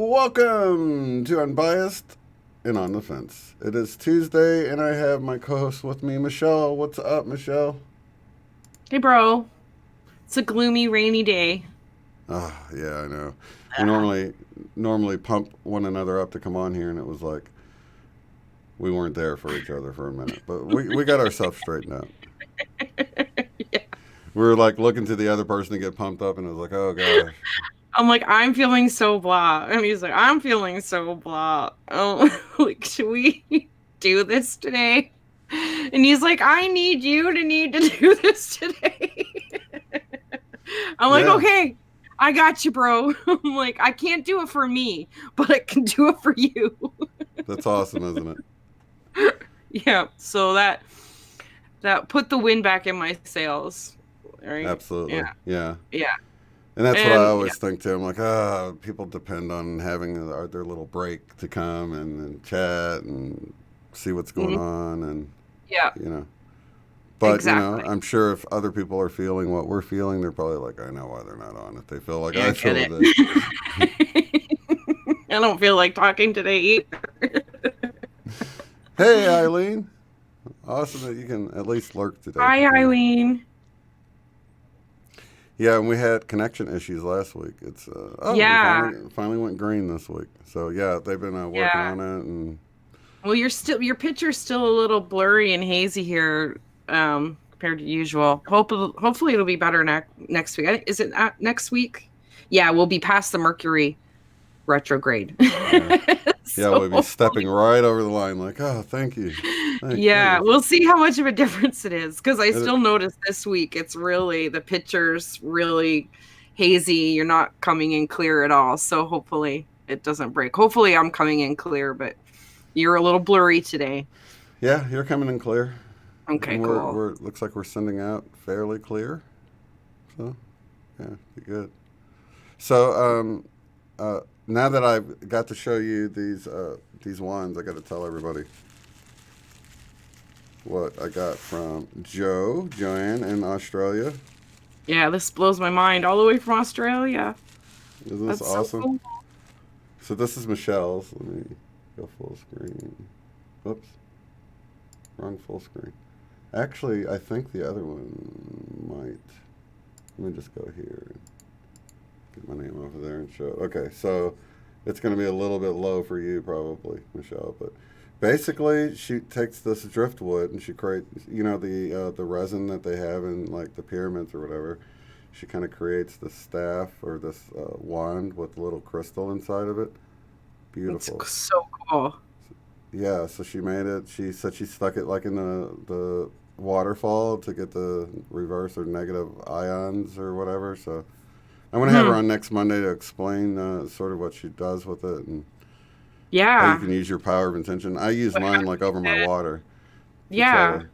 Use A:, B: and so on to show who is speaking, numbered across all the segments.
A: Welcome to Unbiased and On the Fence. It is Tuesday, and I have my co-host with me, Michelle. What's up, Michelle?
B: Hey, bro. It's a gloomy, rainy day.
A: Oh, yeah, I know. We normally pump one another up to come on here, and it was like we weren't there for each other for a minute, but we got ourselves straightened out.
B: Yeah.
A: We were like looking to the other person to get pumped up, and it was like, oh gosh.
B: I'm like, I'm feeling so blah. And he's like, I'm feeling so blah. Oh, like, should we do this today? And he's like, I need to do this today. I'm like,
A: Yeah,
B: okay, I got you, bro. I'm like, I can't do it for me, but I can do it for you.
A: that's awesome, isn't it?
B: Yeah. So that put the wind back in my sails. Right.
A: Absolutely.
B: Yeah.
A: Yeah.
B: Yeah.
A: And that's what I
B: And yeah.
A: always think too. I'm like, people depend on having their little break to come and chat and see what's going
B: Mhm.
A: on, and
B: Yeah.
A: you know. But
B: Exactly.
A: I'm sure if other people are feeling what we're feeling, they're probably like, I know why they're not on. If they feel like
B: Yeah, I
A: I
B: get
A: feel
B: it.
A: with it.
B: I don't feel like talking today either.
A: Hey, Eileen, awesome that you can at least lurk today.
B: Hi, Eileen.
A: Yeah, and we had connection issues last week. It's we
B: Yeah,
A: finally went green this week. So yeah, they've been working
B: yeah.
A: on it, and
B: Well, your picture's still a little blurry and hazy here, compared to usual. Hopefully it'll be better next week. Is it next week? Yeah, we'll be past the Mercury retrograde.
A: yeah. Yeah,
B: So
A: we'll be stepping right over the line, like, oh, thank you, thank
B: yeah,
A: goodness.
B: we'll see how much of a difference it is because I
A: It,
B: still notice this week it's really the picture's really hazy. You're not coming in clear at all. So hopefully it doesn't break. Hopefully I'm coming in clear, but you're a little blurry today.
A: yeah, you're coming in clear,
B: Okay,
A: and
B: cool.
A: we're looks like we're sending out fairly clear. So yeah, be good. So now that I've got to show you these wands, I got to tell everybody what I got from Joanne in Australia.
B: Yeah, this blows my mind all the way from Australia.
A: Isn't this
B: That's so
A: awesome?
B: cool.
A: So this is Michelle's. Let me go full screen. Oops, wrong full screen. Actually, I think the other one might. Let me just go here and get my name over there and show. Okay, so it's going to be a little bit low for you probably, Michelle, but basically she takes this driftwood and she creates, the resin that they have in like the pyramids or whatever. She kind of creates this staff or this wand with a little crystal inside of it.
B: It's
A: Beautiful.
B: so cool.
A: Yeah, so she made it. She said she stuck it like in the waterfall to get the reverse or negative ions or whatever. So I'm gonna have her
B: Hmm.
A: on next Monday to explain sort of what she does with it and how you
B: Yeah.
A: can use your power of intention. I use
B: What
A: mine like
B: happens
A: over my
B: is-
A: water to try
B: Yeah.
A: to.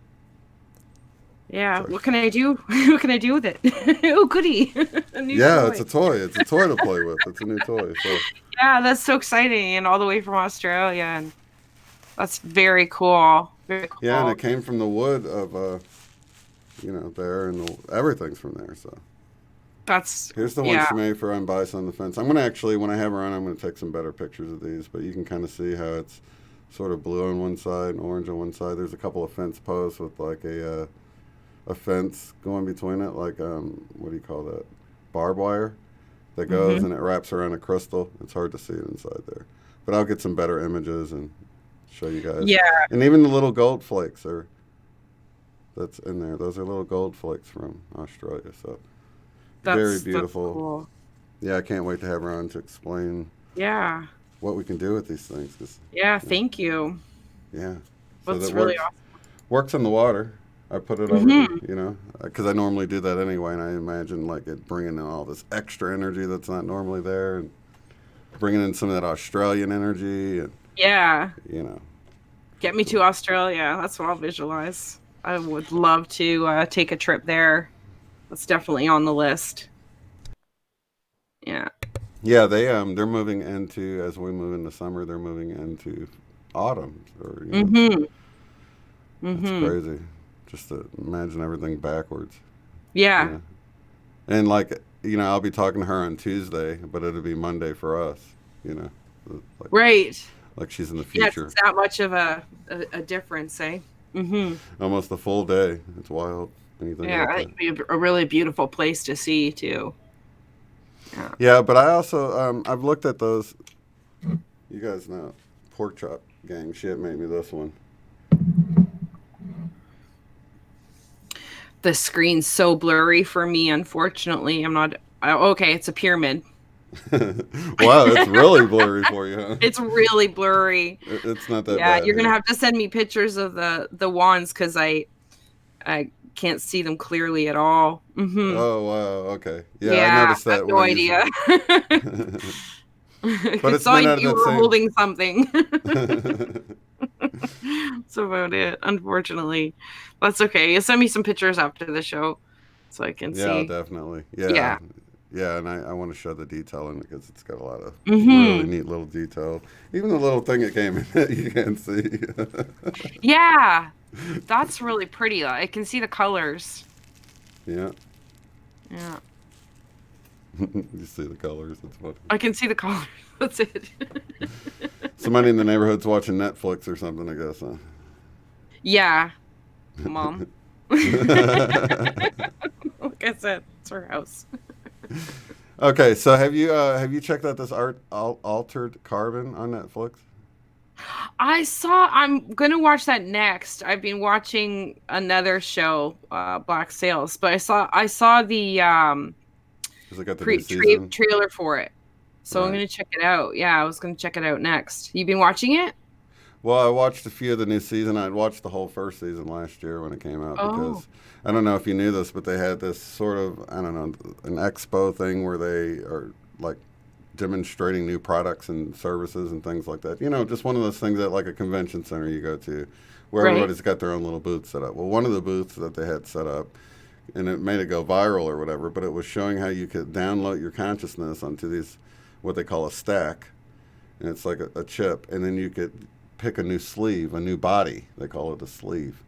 B: Yeah.
A: Sorry.
B: What can I do? What can I do with it? Oh, goody. A new
A: Yeah, it's
B: toy.
A: a toy. It's a toy to play with. It's a new toy. So
B: Yeah, that's so exciting. And all the way from Australia. And that's very cool. Very
A: yeah, and it
B: cool.
A: came from the wood of there, and everything's from there. So
B: That's,
A: here's the one
B: yeah.
A: she made for Unbiased on the Fence. I'm gonna actually, when I have her on, I'm gonna take some better pictures of these, but you can kind of see how it's sort of blue on one side and orange on one side. There's a couple of fence posts with like a fence going between it, like what do you call that? Barbed wire that goes
B: Hmm.
A: and it wraps around a crystal. It's hard to see it inside there, but I'll get some better images and show you guys.
B: Yeah,
A: And even the little gold flakes are that's in there. Those are little gold flakes from Australia. So very
B: that's
A: beautiful.
B: cool.
A: Yeah, I can't wait to have her on to explain
B: Yeah.
A: what we can do with these things. 'Cause,
B: Yeah.
A: yeah,
B: Thank you.
A: yeah. So
B: That's
A: that
B: really
A: works
B: awesome.
A: works in the water. I put it over the,
B: Mm-hmm.
A: because I normally do that anyway, and I imagine like it bringing in all this extra energy that's not normally there, and bringing in some of that Australian energy, and
B: Yeah.
A: you know,
B: Get me to Australia. That's what I'll visualize. I would love to take a trip there. That's definitely on the list. Yeah.
A: yeah, they're moving into as we move into summer, they're moving into autumn, or
B: Mm-hmm.
A: that's
B: Mm-hmm.
A: crazy. Just to imagine everything backwards,
B: Yeah.
A: yeah, and like I'll be talking to her on Tuesday, but it'll be Monday for us, you know, like
B: Right.
A: like she's in the
B: Yeah, it's
A: future,
B: that much of a difference, eh? Mm-hmm.
A: almost a full day. It's wild when you think
B: Yeah,
A: about
B: I
A: that.
B: think it'd be a really beautiful place to see too. Yeah.
A: Yeah, but I also I've looked at those. You guys know, pork chop gang shit made me this one.
B: The screen's so blurry for me, unfortunately. I'm not okay, it's a pyramid.
A: Wow, it's really blurry for you, huh?
B: It's really blurry.
A: It's not that
B: Yeah,
A: bad
B: you're gonna
A: here.
B: have to send me pictures of the wands because I can't see them clearly at all. Mm-hmm.
A: Oh wow, okay. Yeah, I
B: Yeah,
A: noticed
B: I have
A: that when
B: no
A: I use
B: idea.
A: it. But
B: I
A: it's
B: saw
A: made out of
B: you
A: that
B: were
A: same.
B: holding something. That's about it, unfortunately. That's okay. You send me some pictures after the show so I can
A: Yeah,
B: see.
A: definitely. Yeah,
B: Yeah.
A: yeah, and I want to show the detail in it because it's got a lot of really
B: Mm-hmm.
A: neat little detail. Even the little thing that came in that you can't see.
B: Yeah. That's really pretty. I can see the colors.
A: Yeah,
B: Yeah.
A: you see the colors. It's funny.
B: I can see the colors. That's it.
A: Somebody in the neighborhood's watching Netflix or something, I guess,
B: Yeah, mom. Like I said, it's her house.
A: Okay, so have you checked out this altered carbon on Netflix?
B: I'm gonna watch that next. I've been watching another show, Black Sails, but I saw the
A: Because it got the new season,
B: trailer for it. So I'm
A: right?
B: gonna check it out. Yeah, I was gonna check it out next. You've been watching it?
A: Well, I watched a few of the new season. I'd watched the whole first season last year when it came out
B: Oh,
A: because I don't know if you knew this, but they had this sort of I don't know an expo thing where they are like demonstrating new products and services and things like that. Just one of those things at like a convention center you go to, where
B: right.
A: everybody's got their own little booth set up. Well, one of the booths that they had set up, and it made it go viral or whatever, but it was showing how you could download your consciousness onto these what they call a stack, and it's like a chip, and then you could pick a new sleeve, a new body. They call it a sleeve.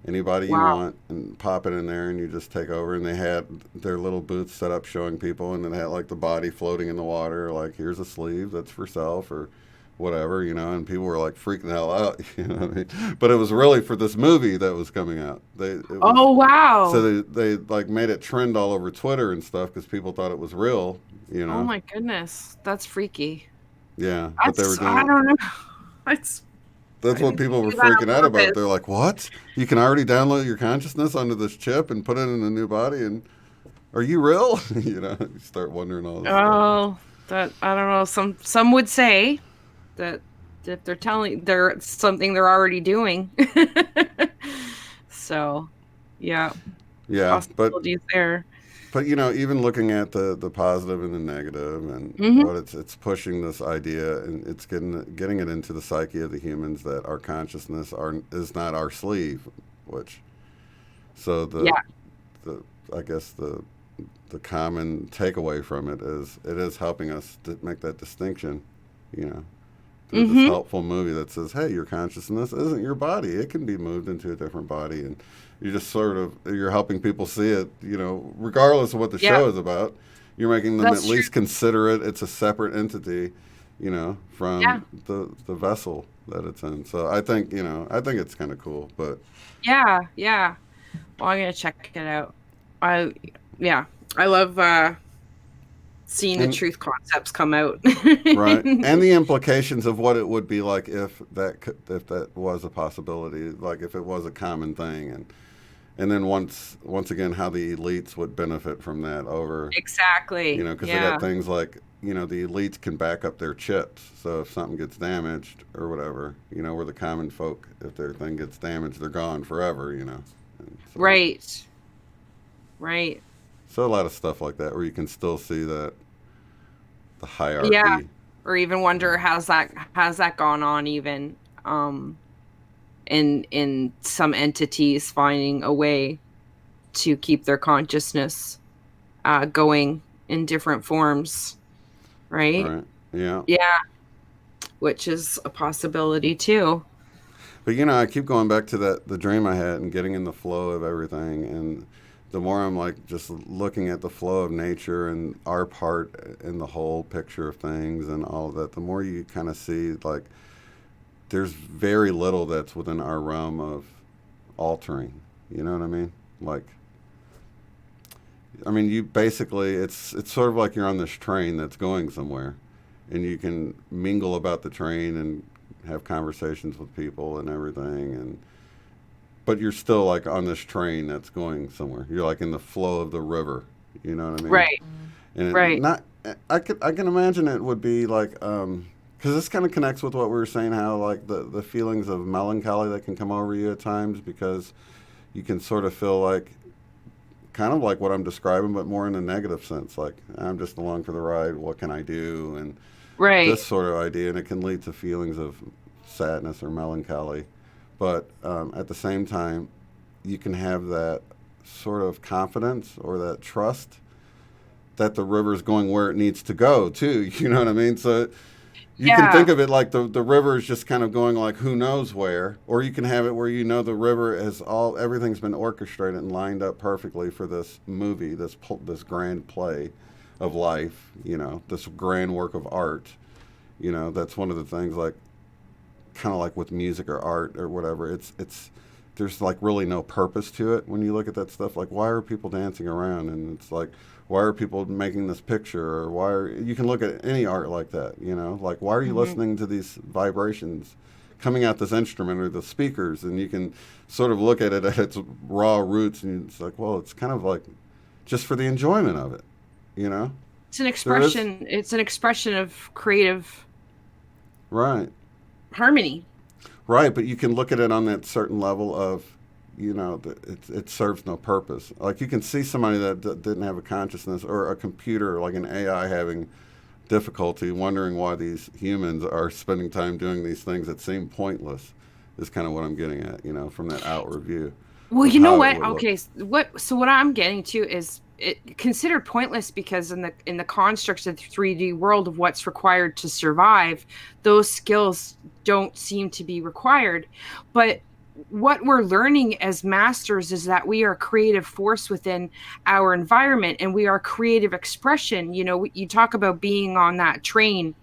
A: Anybody you
B: Wow.
A: want, and pop it in there, and you just take over. And they had their little booths set up showing people, and then had like the body floating in the water, like here's a sleeve that's for self or whatever, and people were like freaking the hell out, what I mean? But it was really for this movie that was coming out. It was
B: Oh,
A: so
B: wow.
A: they like made it trend all over Twitter and stuff because people thought it was real, you
B: Oh
A: know.
B: my goodness. That's freaky.
A: Yeah, but they were
B: I
A: doing
B: don't know. It's
A: That's
B: I
A: what
B: think they
A: people were
B: do that
A: freaking
B: on
A: out about.
B: purpose.
A: They're like, "What? You can already download your consciousness onto this chip and put it in a new body? And are you real?" You start wondering all this stuff.
B: Oh, that I don't know. Some would say that if they're something they're already doing. So, yeah,
A: Yeah,
B: possibilities there.
A: but even looking at the positive and the negative, and
B: Hmm.
A: what it's pushing this idea, and it's getting it into the psyche of the humans that our consciousness is not our sleeve, which so
B: Yeah.
A: the I guess the common takeaway from it is helping us to make that distinction, you know, through this
B: Hmm.
A: helpful movie that says, hey, your consciousness isn't your body. It can be moved into a different body. And you just you're helping people see it, regardless of what the
B: Yeah,
A: show is about. You're making them at
B: that's true.
A: least consider it. It's a separate entity,
B: Yeah.
A: from the vessel that it's in. So I think it's kind of cool. But,
B: Yeah. Yeah. Well, I'm gonna check it out. I yeah. I love seeing the
A: and
B: truth concepts come out.
A: right, and the implications of what it would be like if that was a possibility, like if it was a common thing, and then once again how the elites would benefit from that over,
B: Exactly.
A: because they got
B: Yeah.
A: things like the elites can back up their chips, so if something gets damaged or whatever, where the common folk, if their thing gets damaged, they're gone forever. And so,
B: Right. Right.
A: so a lot of stuff like that where you can still see that the
B: Yeah.
A: hierarchy.
B: Or even wonder has that gone on even um in some entities finding a way to keep their consciousness going in different forms, right?
A: Right. Yeah.
B: Yeah, which is a possibility too.
A: But you know, I keep going back to that the dream I had and getting in the flow of everything, and the more I'm like just looking at the flow of nature and our part in the whole picture of things and all of that, the more you kind of see like there's very little that's within our realm of altering. You know what I mean? Like, I mean, you basically it's sort of like you're on this train that's going somewhere, and you can mingle about the train and have conversations with people and everything, and but you're still like on this train that's going somewhere. You're like in the flow of the river. You know what I mean?
B: Right.
A: And it
B: Right.
A: not I can imagine it would be like because this kind of connects with what we were saying, how like the feelings of melancholy that can come over you at times because you can sort of feel like kind of like what I'm describing, but more in a negative sense. Like I'm just along for the ride. What can I do? And this
B: Right.
A: sort of idea, and it can lead to feelings of sadness or melancholy. But at the same time, you can have that sort of confidence or that trust that the river's going where it needs to go too. You know what I mean? So you can think
B: Yeah.
A: of it like the river is just kind of going like who knows where, or you can have it where you know the river has all everything's been orchestrated and lined up perfectly for this movie, this grand play of life. You know, this grand work of art. You know, that's one of the things like kind of like with music or art or whatever. It's there's like really no purpose to it when you look at that stuff. Like why are people dancing around? And it's like why are people making this picture or why are you can look at any art like that, you know, like why are you
B: Hmm.
A: listening to these vibrations coming out this instrument or the speakers, and you can sort of look at it at its raw roots and it's like, well, it's kind of like just for the enjoyment of it, you know.
B: It's an
A: There is
B: expression. It's an expression of creative
A: right.
B: harmony.
A: Right, but you can look at it on that certain level of, you know, it serves no purpose. Like you can see somebody that didn't have a consciousness or a computer, like an AI, having difficulty wondering why these humans are spending time doing these things that seem pointless, is kind of what I'm getting at, you know, from that outward view
B: Well,
A: of
B: you know
A: how it
B: what?
A: would look.
B: Okay, what I'm getting to is it considered pointless because in the constructs of the 3D world of what's required to survive, those skills don't seem to be required. But what we're learning as masters is that we are a creative force within our environment and we are creative expression. You know, you talk about being on that train,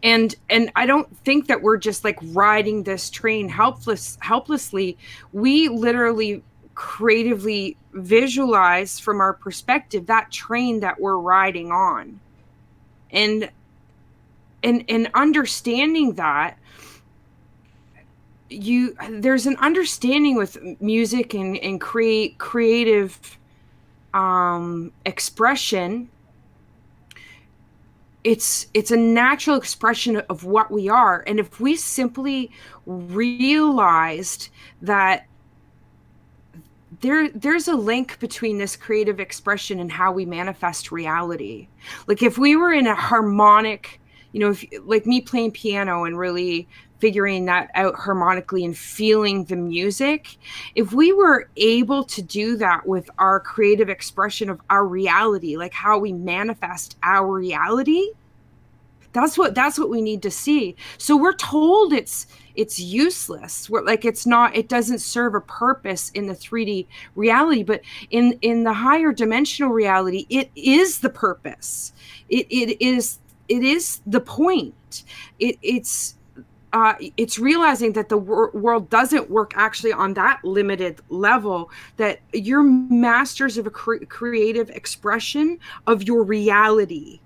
B: and I don't think that we're just like riding this train helplessly. We literally creatively visualize from our perspective that train that we're riding on, and and understanding that, you there's an understanding with music and creative expression. It's a natural expression of what we are, and if we simply realized that there's a link between this creative expression and how we manifest reality. Like if we were in a harmonic, if like me playing piano and really figuring that out harmonically and feeling the music, if we were able to do that with our creative expression of our reality, like how we manifest our reality, that's what we need to see. So we're told it's useless. We're like it's not, it doesn't serve a purpose in the 3D reality, but in the higher dimensional reality, it is the purpose. It is the point. It's realizing that the world doesn't work actually on that limited level, that you're masters of a creative expression of your reality.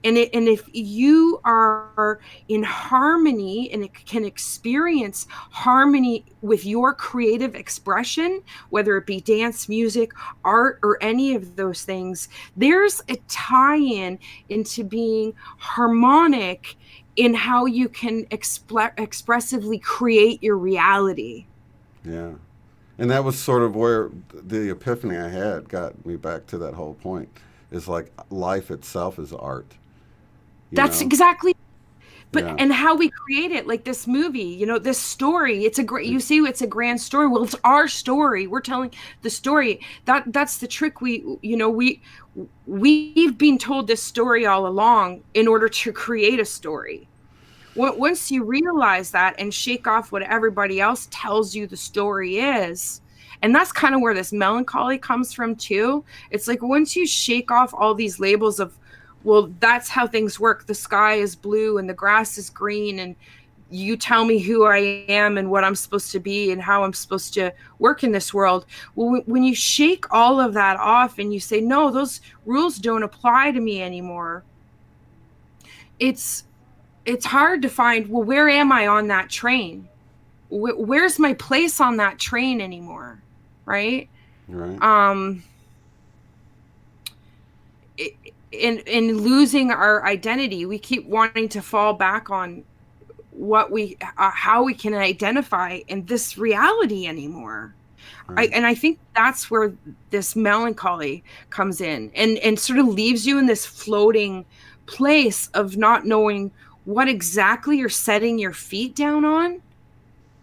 B: And if you are in harmony and it can experience harmony with your creative expression, whether it be dance, music, art, or any of those things, there's a tie-in into being harmonic in how you can expressively create your reality.
A: Yeah. And that was sort of where the epiphany I had got me back to that whole point. Is like life itself is art, you
B: That's
A: know?
B: exactly. But
A: Yeah.
B: and how we create it, like this movie, this story, it's a great,
A: It,
B: you see, it's a grand story. Well, it's our story. We're telling the story. That's the trick. We've been told this story all along in order to create a story. Once you realize that and shake off what everybody else tells you the story is, and that's kind of where this melancholy comes from too. It's like once you shake off all these labels of, well, that's how things work, the sky is blue and the grass is green, and you tell me who I am and what I'm supposed to be and how I'm supposed to work in this world. Well, when you shake all of that off and you say, no, those rules don't apply to me anymore, it's it's hard to find, well, where am I on that train? Where's my place on that train anymore? Right?
A: right.
B: Um, in losing our identity, we keep wanting to fall back on how we can identify in this reality anymore.
A: Right.
B: I think that's where this melancholy comes in, and sort of leaves you in this floating place of not knowing what exactly you're setting your feet down on.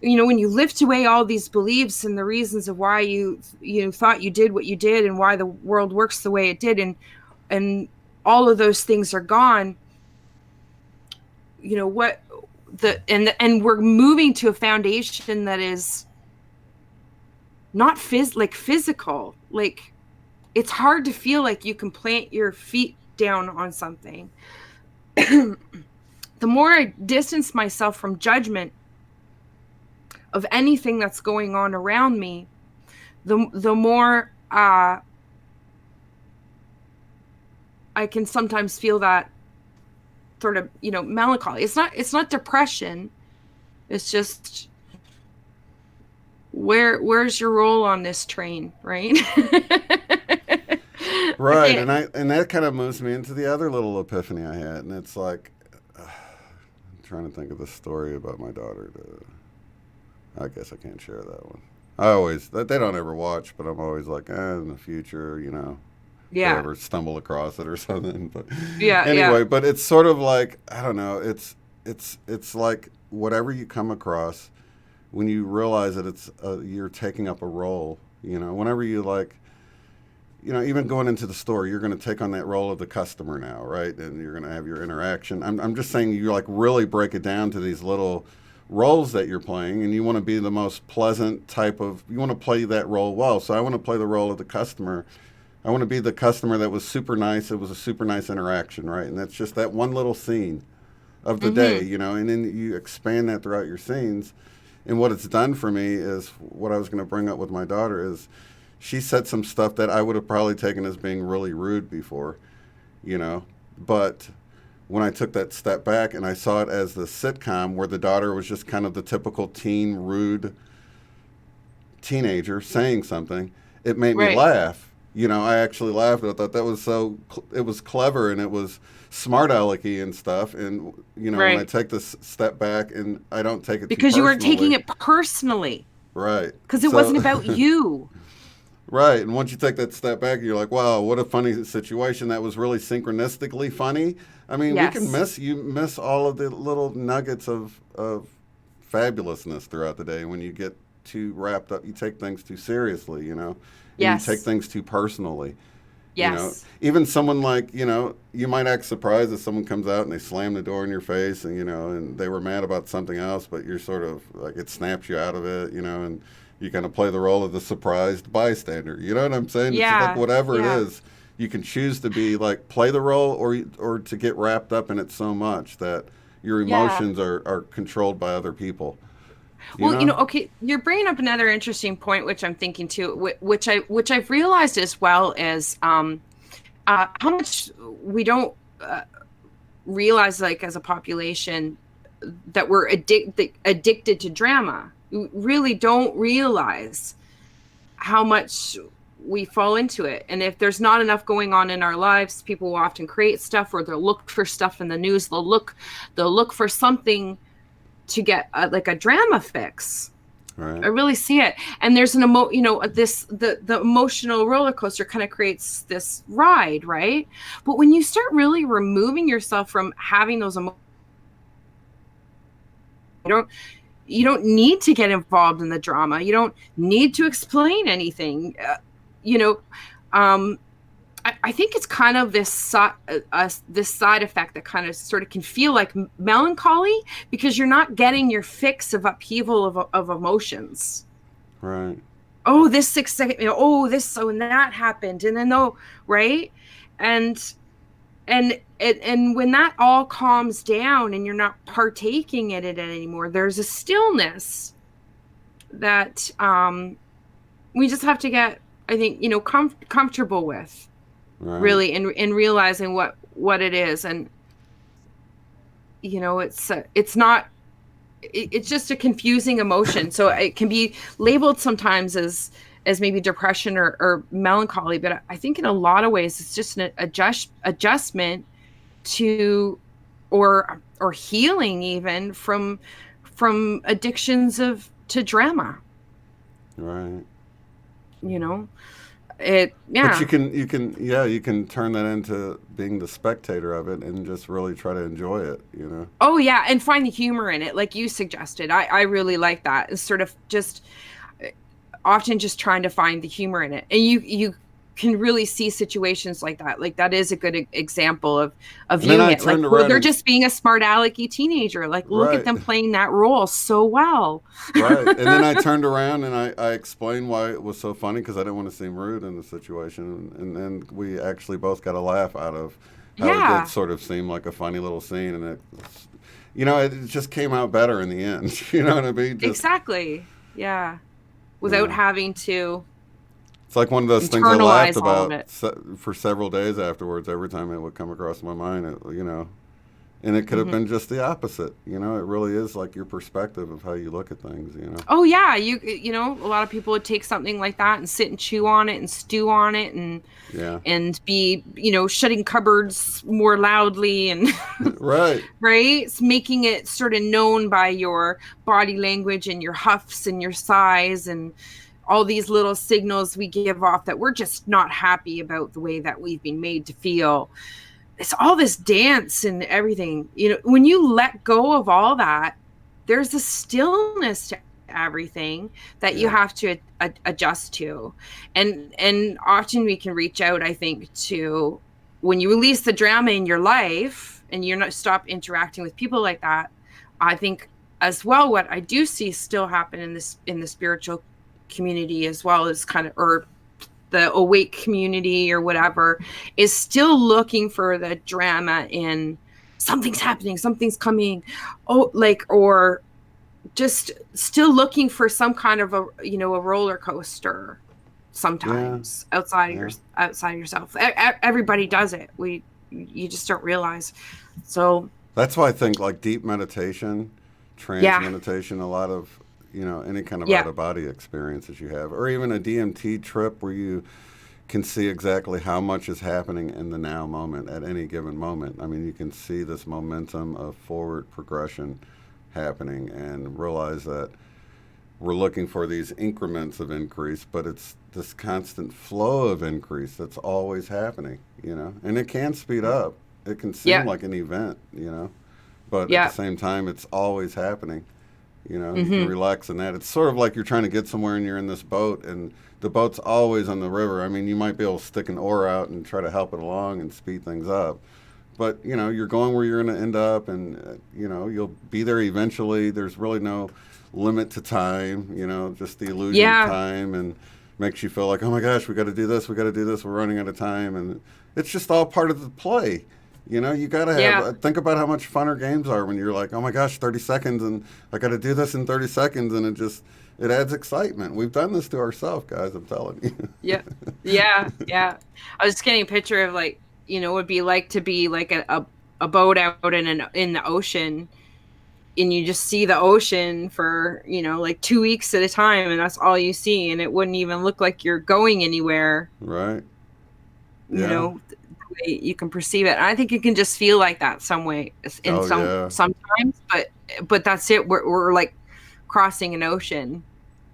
B: When you lift away all these beliefs and the reasons of why you thought you did what you did and why the world works the way it did, and all of those things are gone. What and we're moving to a foundation that is not physical. Like, it's hard to feel like you can plant your feet down on something. The more I distance myself from judgment of anything that's going on around me, the more I can sometimes feel that sort of melancholy. It's not depression. It's just, where's your role on this train, right?
A: Right.
B: Okay.
A: And that kind of moves me into the other little epiphany I had. And it's like, I'm trying to think of the story about my daughter. I guess I can't share that one. They don't ever watch, but I'm always like, in the future, if they
B: Yeah.
A: ever stumble across it or something. But
B: Yeah. Yeah.
A: anyway, but it's sort of like, I don't know, it's like whatever you come across, when you realize that you're taking up a role, whenever you like, even going into the store, you're going to take on that role of the customer now, right? And you're going to have your interaction. I'm just saying, you like really break it down to these little roles that you're playing, and you want to be the most pleasant you want to play that role well. So I want to play the role of the customer. I want to be the customer that was super nice. It was a super nice interaction, right? And that's just that one little scene of the day,
B: Mm-hmm.
A: and then you expand that throughout your scenes. And what it's done for me is what I was going to bring up with my daughter is she said some stuff that I would have probably taken as being really rude before, but when I took that step back and I saw it as the sitcom where the daughter was just kind of the typical teen, rude teenager saying something, it made me
B: Right.
A: laugh. I actually laughed. I thought that was it was clever and it was smart alecky and stuff. And, when I
B: Right.
A: take this step back and I don't take it too
B: Because you weren't taking
A: personally,
B: it personally,
A: right.
B: because it
A: So,
B: wasn't about you.
A: right. And once you take that step back, you're like, wow, what a funny situation. That was really synchronistically funny. I mean,
B: Yes.
A: you miss all of the little nuggets of fabulousness throughout the day when you get too wrapped up. You take things too seriously, and you take
B: Yes.
A: things too personally.
B: Yes.
A: Even someone like, you might act surprised if someone comes out and they slam the door in your face and, and they were mad about something else, but you're sort of like, it snaps you out of it, and you kind of play the role of the surprised bystander. You know what I'm saying? It's like
B: Yeah.
A: whatever it
B: Yeah.
A: is, you can choose to be like, play the role or to get wrapped up in it so much that your
B: Yeah.
A: emotions are controlled by other people, you
B: Well,
A: know?
B: okay, you're bringing up another interesting point, which I'm thinking too, which I've realized as well as how much we don't realize, like as a population, that we're addicted to drama. We really don't realize how much we fall into it. And if there's not enough going on in our lives, people will often create stuff, or they'll look for stuff in the news. They'll look for something to get like a drama fix.
A: Right.
B: I really see it. And there's the emotional roller coaster kind of creates this ride, right? But when you start really removing yourself from having those emotions, you don't you don't need to get involved in the drama. You don't need to explain anything. You know, um, I think it's kind of this side effect that kind of sort of can feel like melancholy because you're not getting your fix of upheaval of emotions.
A: Right.
B: Oh, this 6 second, oh, this, so, and that happened. And then, oh, right. And, and when that all calms down and you're not partaking in it anymore, there's a stillness that, we just have to get, I think, comfortable with,
A: Right.
B: really, in realizing what it is. And, it's not, it's just a confusing emotion. So it can be labeled sometimes as maybe depression or melancholy, but I think in a lot of ways it's just an adjustment to, or healing even from addictions of to drama.
A: Right.
B: You know, it
A: But
B: yeah.
A: you can turn that into being the spectator of it and just really try to enjoy it, you know?
B: Oh yeah, and find the humor in it, like you suggested. I really like that. It's sort of just often just trying to find the humor in it, and you can really see situations like that. Like that is a good example of
A: And then
B: viewing
A: I
B: it. Like,
A: turned
B: well,
A: around
B: they're
A: and,
B: just being a smart alecky teenager. Like, look at
A: right,
B: them playing that role so well.
A: right. And then I turned around and I explained why it was so funny because I didn't want to seem rude in the situation. And then we actually both got a laugh out of how it did
B: Yeah,
A: sort of seem like a funny little scene. And it just came out better in the end. You know what I mean? Just,
B: exactly. Yeah, without
A: yeah.
B: having to
A: It's like one of those things I laughed
B: internalize all of
A: about
B: it.
A: for several days afterwards. Every time it would come across my mind, and it could have
B: Hmm.
A: been just the opposite. It really is like your perspective of how you look at things.
B: Oh yeah, a lot of people would take something like that and sit and chew on it and stew on it
A: Yeah,
B: and be, shutting cupboards more loudly and
A: right.
B: right? It's making it sort of known by your body language and your huffs and your sighs and all these little signals we give off that we're just not happy about the way that we've been made to feel. It's all this dance and everything. When you let go of all that, there's a stillness to everything that you
A: Yeah,
B: have to adjust to. And often we can reach out, I think, to when you release the drama in your life and you're not stop interacting with people like that. I think as well, what I do see still happen in the spiritual community as well as kind of, or the awake community or whatever, is still looking for the drama in something's happening, something's coming, oh, like, or just still looking for some kind of a roller coaster
A: yeah,
B: sometimes outside of
A: yeah.
B: yourself. Everybody does it. You just don't realize. So
A: That's why I think like deep meditation, trance
B: yeah,
A: meditation, a lot of any kind of out
B: yeah,
A: of body experiences you have, or even a DMT trip where you can see exactly how much is happening in the now moment at any given moment. I mean, you can see this momentum of forward progression happening and realize that we're looking for these increments of increase, but it's this constant flow of increase that's always happening. And it can speed up. It can seem
B: yeah,
A: like an event, but at the
B: yeah.
A: same time, it's always happening. You can
B: Hmm.
A: relax in that. It's sort of like you're trying to get somewhere and you're in this boat and the boat's always on the river. I mean, you might be able to stick an oar out and try to help it along and speed things up. But, you're going where you're going to end up and, you'll be there eventually. There's really no limit to time, just the illusion of
B: Yeah,
A: time and makes you feel like, oh my gosh, we got to do this, we got to do this, we're running out of time. And it's just all part of the play. You got to
B: yeah,
A: think about how much funner games are when you're like, oh my gosh, 30 seconds and I got to do this in 30 seconds. And it adds excitement. We've done this to ourselves, guys, I'm telling you.
B: yeah, yeah, yeah. I was just getting a picture of, like, what it'd be like to be like a boat out in the ocean, and you just see the ocean for, like 2 weeks at a time, and that's all you see, and it wouldn't even look like you're going anywhere,
A: Right. Yeah.
B: the way you can perceive it. And I think it can just feel like that some way in
A: Oh, yeah.
B: sometimes, but that's it. We're like crossing an ocean.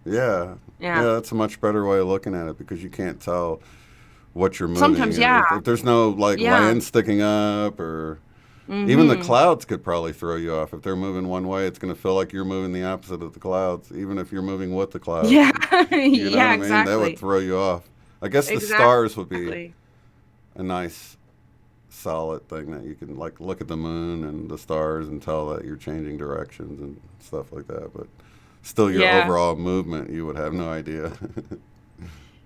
A: Yeah.
B: Yeah.
A: Yeah, that's a much better way of looking at it because you can't tell what you're moving.
B: Sometimes,
A: And
B: yeah.
A: if there's no like
B: Yeah.
A: land sticking up or even the
B: Mm-hmm.
A: clouds could probably throw you off. If they're moving one way, it's going to feel like you're moving the opposite of the clouds, even if you're moving with the clouds.
B: Yeah.
A: You know what
B: Yeah,
A: I mean? That would
B: exactly.
A: throw you off. I guess the stars would be
B: Exactly.
A: a nice solid thing that you can like look at the moon and the stars and tell that you're changing directions and stuff like that. But still, your
B: Yeah.
A: overall movement, you would have no idea.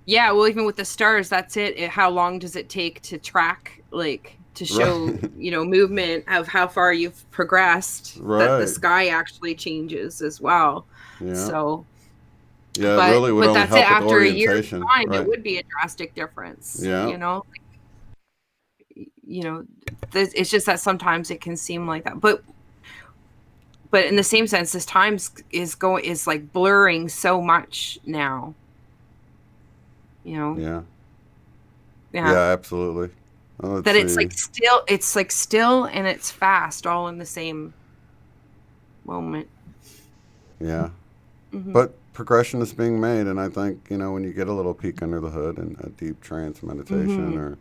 B: Yeah, well, even with the stars, that's it. How long does it take to track, like, to
A: Right.
B: show, movement of how far you've progressed, that the
A: Right.
B: sky actually changes as well.
A: Yeah.
B: So,
A: Yeah, it
B: but
A: really would
B: but
A: only
B: that's it.
A: help with
B: After a year's
A: orientation.
B: time, it
A: Right.
B: would be a drastic difference,
A: Yeah.
B: you know. It's just that sometimes it can seem like that. But in the same sense, this is like blurring so much now, you know.
A: Yeah. Yeah,
B: Yeah.
A: absolutely. Well, let's
B: That
A: see.
B: it's like still and it's fast all in the same moment.
A: Yeah.
B: Hmm.
A: But progression is being made, and I think, when you get a little peek under the hood and a deep trance meditation
B: Hmm.
A: or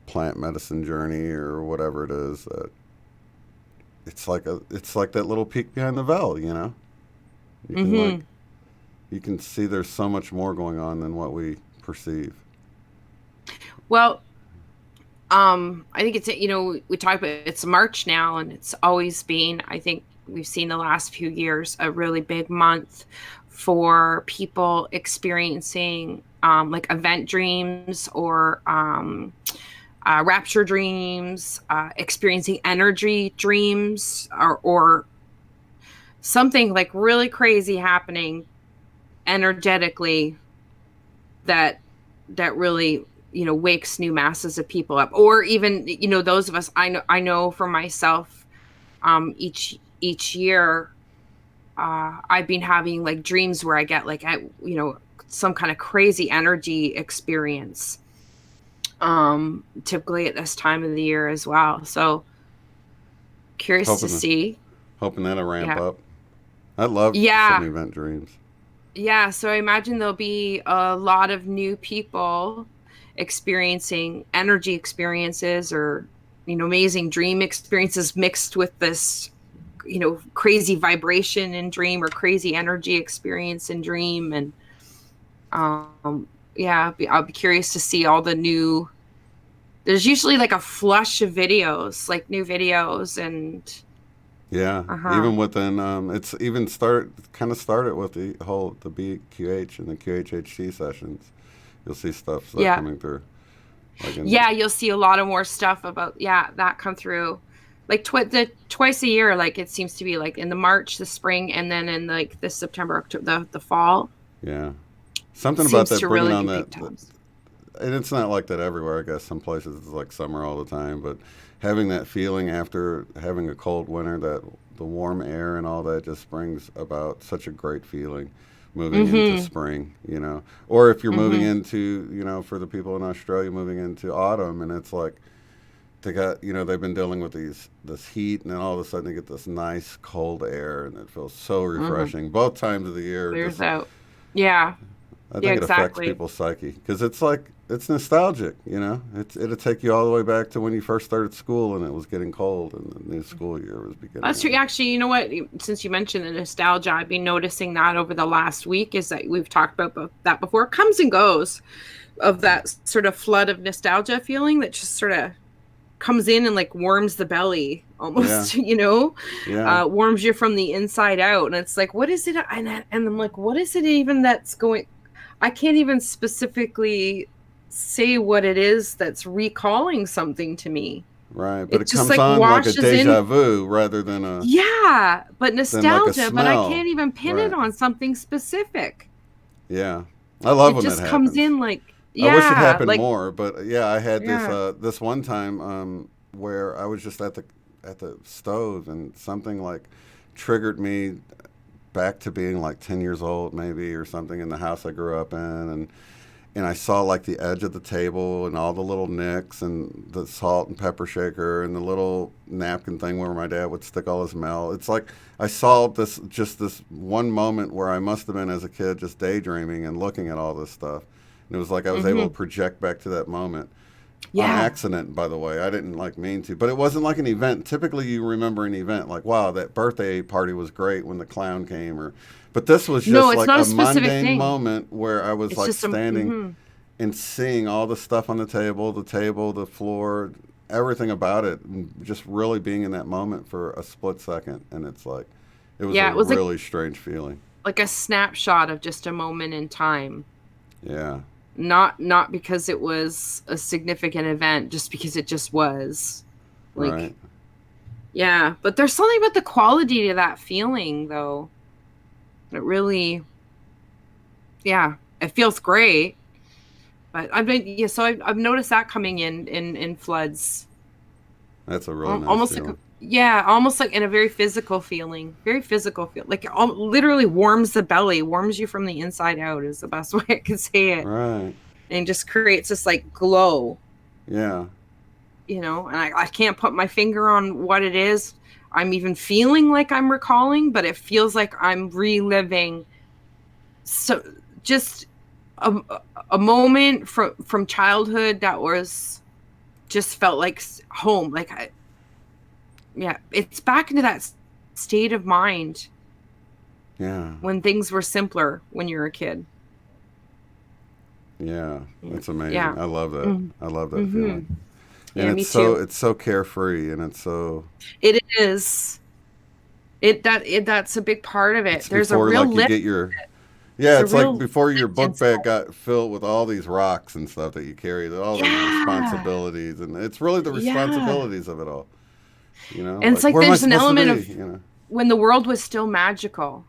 A: plant medicine journey or whatever it is, it's like that little peek behind the veil, You can like
B: Hmm.
A: you can see there's so much more going on than what we perceive.
B: Well, I think it's, we talk about, it's March now, and it's always been, I think we've seen the last few years, a really big month for people experiencing like event dreams or rapture dreams, experiencing energy dreams, or something like really crazy happening energetically that really wakes new masses of people up, or even those of us. I know for myself, each year, I've been having like dreams where I get like some kind of crazy energy experience, typically at this time of the year as well. So curious to
A: Hoping
B: see.
A: hoping that'll ramp
B: Yeah.
A: up. I love some
B: Yeah.
A: event dreams.
B: Yeah, so I imagine there'll be a lot of new people experiencing energy experiences, or amazing dream experiences mixed with this crazy vibration in dream, or crazy energy experience in dream. And yeah, I'll be curious to see all the new. There's usually like a flush of videos, like new videos. And
A: Yeah,
B: uh-huh.
A: even within it's even kind of started with the BQH and the QHHC sessions. You'll see stuff start
B: Yeah.
A: coming through. Like in
B: Yeah, you'll see a lot of more stuff about, yeah, that come through, like twice a year. Like it seems to be like in the March, the spring, and then in like the September, October, the fall.
A: Yeah, something about
B: Seems
A: that
B: to
A: bringing
B: really
A: on
B: be
A: that,
B: big times.
A: and it's not like that everywhere. I guess some places it's like summer all the time, but having that feeling after having a cold winter, that the warm air and all that just brings about such a great feeling moving into
B: Mm-hmm.
A: spring, or if you're moving
B: Mm-hmm.
A: into, for the people in Australia moving into autumn, and it's like they've been dealing with this heat, and then all of a sudden they get this nice cold air, and it feels so
B: Mm-hmm.
A: refreshing. Both times of the year,
B: Clears
A: just
B: out. Yeah.
A: I
B: Yeah,
A: think it affects
B: exactly.
A: people's psyche because it's like it's nostalgic. It'll take you all the way back to when you first started school and it was getting cold and the new school year was beginning.
B: That's true. Actually, you know what? Since you mentioned the nostalgia, I've been noticing that over the last week, is that we've talked about that before. It comes and goes, of that sort of flood of nostalgia feeling that just sort of comes in and like warms the belly
A: Yeah,
B: almost,
A: yeah,
B: warms you from the inside out. And it's like, what is it? And I'm like, what is it even that's going? I can't even specifically say what it is that's recalling something to me.
A: right. But
B: It
A: it
B: just
A: comes
B: like
A: on like a
B: washes
A: deja
B: in.
A: vu rather than a
B: Yeah, but
A: than like a
B: nostalgia, but I
A: smell.
B: can't even pin it
A: Right.
B: on something specific.
A: Yeah, I love
B: It
A: when that
B: just comes
A: happens.
B: in like,
A: I wish it
B: yeah,
A: happened
B: like,
A: more, but yeah, I had this
B: yeah.
A: this one time where I was just at the stove and something like triggered me back to being like 10 years old maybe or something in the house I grew up in, and and I saw like the edge of the table and all the little nicks and the salt and pepper shaker and the little napkin thing where my dad would stick all his mail. It's like I saw this one moment where I must have been as a kid just daydreaming and looking at all this stuff. And it was like I was able to project back to that moment. On
B: Yeah.
A: accident, by the way. I didn't like mean to, but it wasn't like an event. Typically, you remember an event like, "Wow, that birthday party was great when the clown came," or. But this was
B: No,
A: just
B: it's
A: like
B: not a
A: a
B: specific
A: mundane
B: thing.
A: moment where I was
B: It's
A: like
B: just a
A: standing and seeing all the stuff on the table, the floor, everything about it, and just really being in that moment for a split second. And it's like, it was a
B: yeah, it was
A: really strange feeling.
B: like a snapshot of just a moment in time.
A: Yeah,
B: Not because it was a significant event, just because it just was. Like,
A: right.
B: yeah, but there's something about the quality to that feeling though. It really, yeah, it feels great. But I've been, yeah, so I've noticed that coming in floods.
A: That's a really nice
B: Almost like
A: feeling.
B: yeah, almost like in a very physical feeling, very physical feel, like literally warms the belly, warms you from the inside out is the best way I can say it,
A: Right.
B: and just creates this like glow,
A: Yeah.
B: and I can't put my finger on what it is. I'm even feeling like I'm recalling, but it feels like I'm reliving. So just a, a moment from childhood that was just felt like home. Like yeah, it's back into that state of mind
A: Yeah.
B: when things were simpler when you were a kid.
A: Yeah. That's amazing.
B: Yeah.
A: I love that.
B: Mm-hmm.
A: I love that
B: Mm-hmm.
A: feeling. And
B: Yeah, me too.
A: it's so carefree and it's so
B: It is. That's a big part of it.
A: it's
B: There's a
A: before
B: real
A: like you
B: lift.
A: get your
B: It's
A: yeah,
B: a
A: it's like
B: real
A: before your
B: lift
A: book
B: inside.
A: bag got filled with all these rocks and stuff that you carry, all these
B: Yeah.
A: responsibilities, and it's really the
B: Yeah.
A: responsibilities of it all. You know,
B: And it's
A: like
B: like
A: where am I
B: there's an
A: supposed to
B: element
A: be?
B: of
A: You know,
B: when the world was still magical.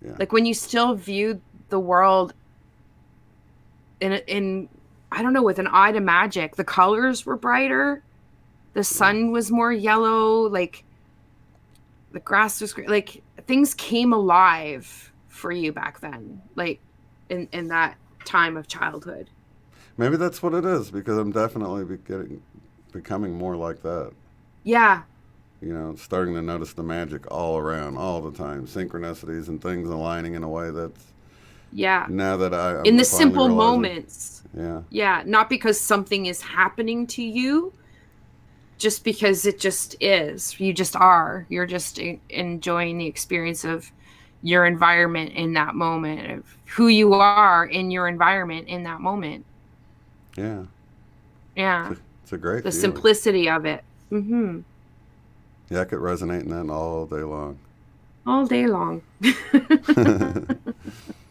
A: yeah,
B: Like when you still viewed the world in I don't know, with an eye to magic. The colors were brighter, the
A: yeah,
B: sun was more yellow, like the grass was great. Like things came alive for you back then, like in that time of childhood.
A: maybe that's what it is because I'm definitely becoming more like that.
B: Yeah,
A: You know, starting to notice the magic all around, all the time, synchronicities and things aligning in a way that's
B: yeah.
A: now that
B: In
A: I'm
B: the
A: finally
B: simple
A: realizing.
B: moments.
A: Yeah,
B: Yeah, not because something is happening to you, just because it just is. You just are. You're just enjoying the experience of your environment in that moment, of who you are in your environment in that moment.
A: yeah,
B: Yeah,
A: it's a great
B: the
A: feeling.
B: simplicity of it. Mm-hmm.
A: Yeah, I could resonate in that all day long.
B: All day long.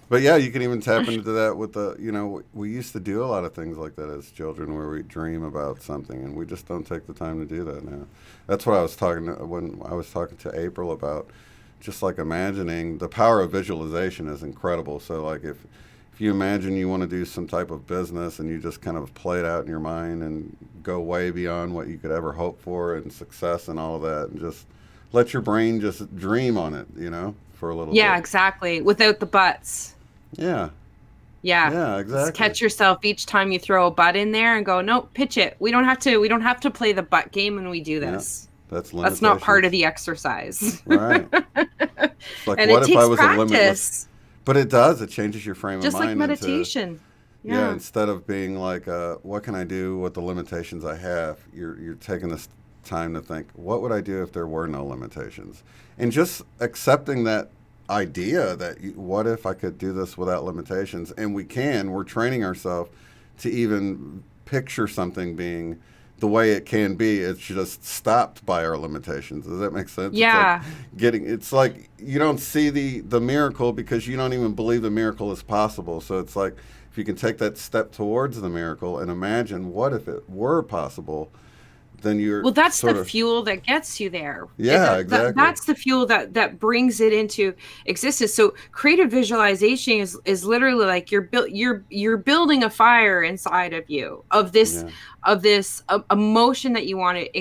A: But yeah, you can even tap into that with the, you know, we used to do a lot of things like that as children where we dream about something and we just don't take the time to do that now. That's what I was talking to, when I was talking to April about just like imagining the power of visualization is incredible. So like if you imagine you want to do some type of business and you just kind of play it out in your mind and go way beyond what you could ever hope for and success and all of that and just let your brain just dream on it, you know, for a little
B: Yeah,
A: bit.
B: exactly. Without the butts.
A: Yeah.
B: Yeah.
A: Yeah,
B: Just
A: exactly.
B: catch yourself each time you throw a butt in there and go, nope, pitch it. We don't have to play the butt game when we do
A: Yeah.
B: this.
A: That's
B: That's not part of
A: limitations.
B: the exercise.
A: Right. It's like,
B: And it
A: what if I
B: takes
A: was a limitless?
B: practice,
A: But it does. It changes your frame of
B: just like
A: mind into,
B: meditation.
A: yeah,
B: Yeah.
A: instead of being like, what can I do with the limitations I have? You're taking this time to think, what would I do if there were no limitations? And just accepting that idea that what if I could do this without limitations? And we can. We're training ourselves to even picture something being the way it can be. It's just stopped by our limitations. Does that make sense? It's like
B: Yeah.
A: it's like you don't see the miracle because you don't even believe the miracle is possible. So it's like if you can take that step towards the miracle and imagine what if it were possible, then you're
B: Well, that's the
A: sort of,
B: fuel that gets you there.
A: yeah, exactly.
B: That's the fuel that brings it into existence. So creative visualization is literally like you're building a fire inside of you
A: Yeah.
B: of this emotion that you want to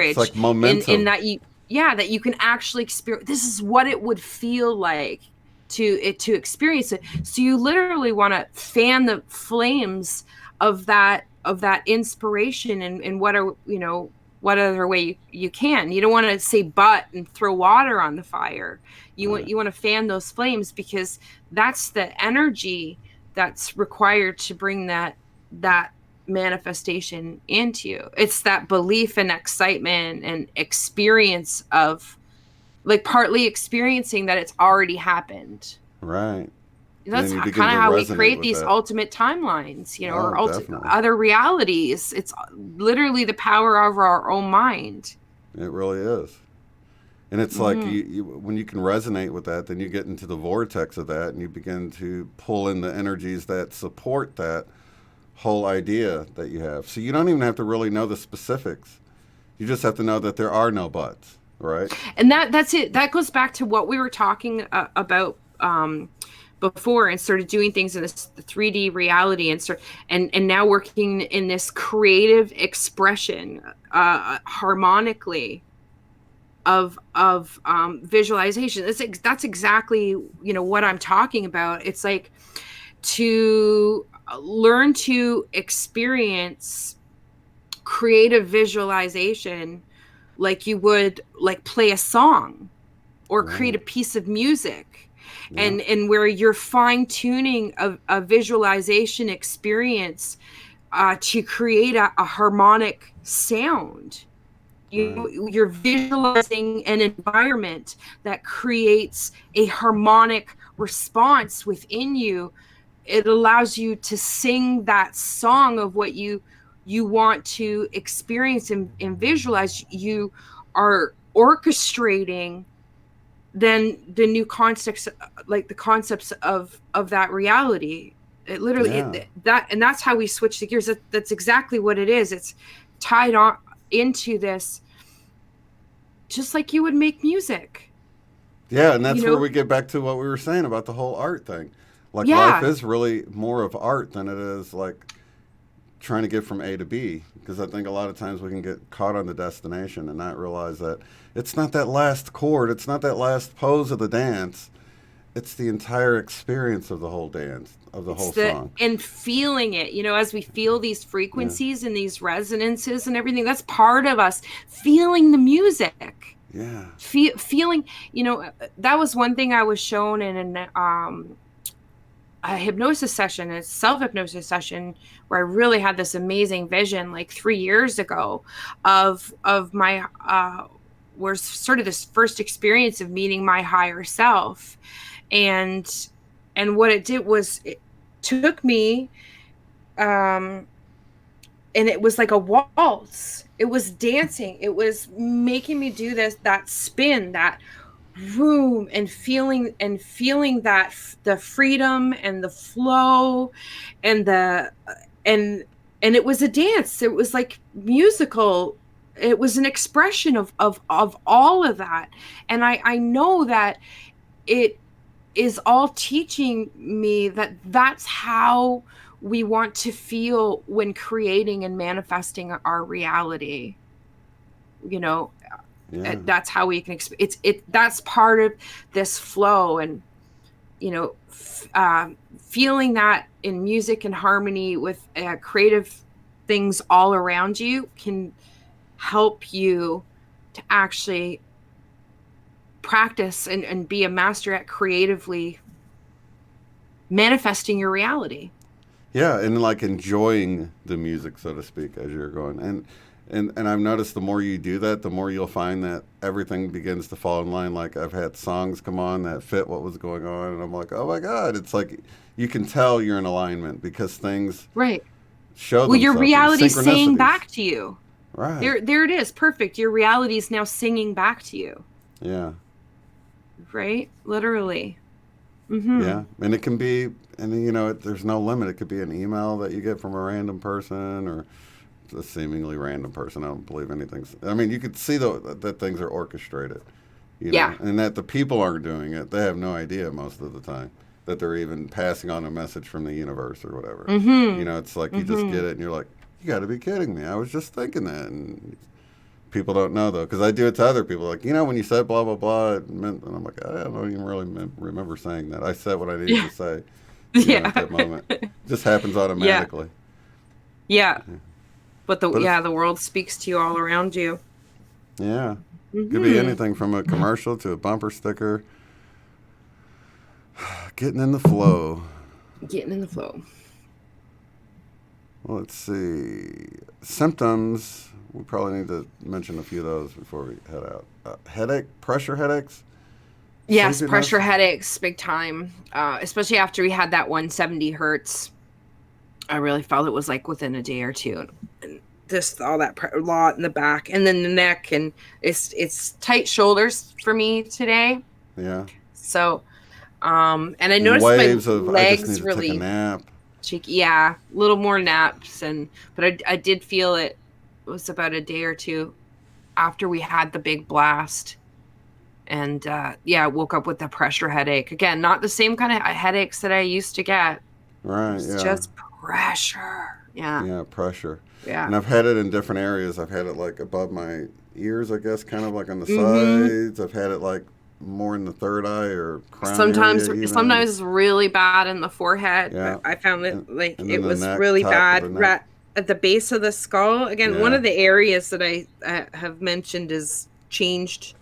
A: It's
B: encourage
A: like
B: in
A: momentum.
B: that you, yeah, that you can actually experience. This is what it would feel like to experience it. So you literally want to fan the flames of that inspiration and what are, you know, what other way you can. You don't want to say but and throw water on the fire.
A: Right.
B: You want to fan those flames, because that's the energy that's required to bring that manifestation into you. It's that belief and excitement and experience of, like, partly experiencing that it's already happened.
A: Right. And
B: That's
A: then you begin
B: kind
A: to
B: of how we
A: resonate
B: create
A: with
B: these
A: that.
B: ultimate timelines, you know,
A: Oh,
B: or
A: definitely.
B: other realities. It's literally the power of our own mind.
A: It really is. And it's like
B: Mm-hmm.
A: when you can resonate with that, then you get into the vortex of that and you begin to pull in the energies that support that whole idea that you have. So you don't even have to really know the specifics. You just have to know that there are no buts, right?
B: And that's it. That goes back to what we were talking about before, and started doing things in this 3D reality, and and now working in this creative expression harmonically of visualization. That's exactly, you know, what I'm talking about. It's like to learn to experience creative visualization like you would like play a song or create
A: Right.
B: a piece of music,
A: Yeah.
B: and where you're fine tuning a visualization experience to create a harmonic sound.
A: Right.
B: You're visualizing an environment that creates a harmonic response within you. It allows you to sing that song of what you want to experience and visualize. You are orchestrating then the new concepts, like the concepts of that reality. It literally
A: Yeah.
B: that, and that's how we switch the gears. That's exactly what it is. It's tied on into this, just like you would make music,
A: Yeah, and
B: you
A: that's where
B: know.
A: we get back to what we were saying about the whole art thing. Like life
B: Yeah.
A: is really more of art than it is like trying to get from A to B, because I think a lot of times we can get caught on the destination and not realize that it's not that last chord, it's not that last pose of the dance, it's the entire experience of the whole dance, of the
B: It's
A: whole
B: the,
A: song.
B: and feeling it, you know, as we feel these
A: Yeah.
B: frequencies and these resonances and everything. That's part of us feeling the music.
A: Yeah.
B: Feeling, you know, that was one thing I was shown in a hypnosis session, a self hypnosis session, where I really had this amazing vision like 3 years ago of my was sort of this first experience of meeting my higher self. And and what it did was it took me, um and it was like a waltz. It was dancing. It was making me do this, that spin, that room, and feeling that the freedom and the flow and the and and it was a dance. It was like musical. It was an expression of all of that. And I know that it is all teaching me that that's how we want to feel when creating and manifesting our reality, you know.
A: Yeah.
B: That's how we can that's part of this flow. And you know, feeling that in music and harmony with creative things all around you can help you to actually practice and be a master at creatively manifesting your reality.
A: Yeah, and like enjoying the music, so to speak, as you're going. And I've noticed the more you do that, the more you'll find that everything begins to fall in line. Like I've had songs come on that fit what was going on, and I'm like, oh my god, it's like you can tell you're in alignment because things
B: Right.
A: show
B: Well, your
A: themselves.
B: reality's saying
A: Synchronicities.
B: back to you.
A: Right.
B: There it is. Perfect. Your reality is now singing back to you.
A: Yeah.
B: Right? Literally. Mm-hmm.
A: Yeah. And it can be, and you know, there's no limit. It could be an email that you get from a random person or a seemingly random person. I don't believe anything's. I mean, you could see that things are orchestrated, you know,
B: Yeah.
A: and that the people aren't doing it. They have no idea most of the time that they're even passing on a message from the universe or whatever. You
B: Mm-hmm.
A: know, it's like you just
B: Mm-hmm.
A: get it and you're like, you got to be kidding me. I was just thinking that. And People don't know though, because I do it to other people. Like, when you said blah blah blah, it meant, and I'm like, I don't even really remember saying that. I said what I needed
B: Yeah.
A: to say,
B: Yeah.
A: at that moment. It just happens
B: Yeah.
A: automatically.
B: Yeah.
A: Yeah.
B: But
A: But it's
B: the world speaks to you all around you.
A: yeah, could be
B: Hmm.
A: anything from a commercial to a bumper sticker. Getting in the flow.
B: Getting in the flow.
A: Well, let's see. Symptoms. We probably need to mention a few of those before we head out. Headache, pressure headaches,
B: Yes,
A: sleepiness.
B: pressure headaches, big time. Especially after we had that 170 hertz. I really felt it was like within a day or two. And this all that lot in the back and then the neck, and it's tight shoulders for me today.
A: Yeah.
B: So and I
A: And
B: noticed my
A: waves of I just need
B: legs
A: to take a
B: really
A: nap.
B: cheeky. Yeah, a little more naps, and but I did feel it was about a day or two after we had the big blast. And yeah, I woke up with a pressure headache. Again, not the same kind of headaches that I used to get. It
A: Right.
B: was
A: Yeah.
B: just pressure. Yeah.
A: Yeah. Pressure.
B: Yeah.
A: And I've had it in different areas. I've had it like above my ears, I guess, kind of like on the
B: Mm-hmm.
A: sides. I've had it like more in the third eye or crown area, even.
B: Sometimes really bad in the forehead, but
A: Yeah.
B: I found that
A: And,
B: like
A: and then
B: it
A: the
B: was
A: neck,
B: really
A: top of the
B: bad
A: neck.
B: right at the base of the skull. Again, one
A: Yeah.
B: of the areas that I have mentioned is changed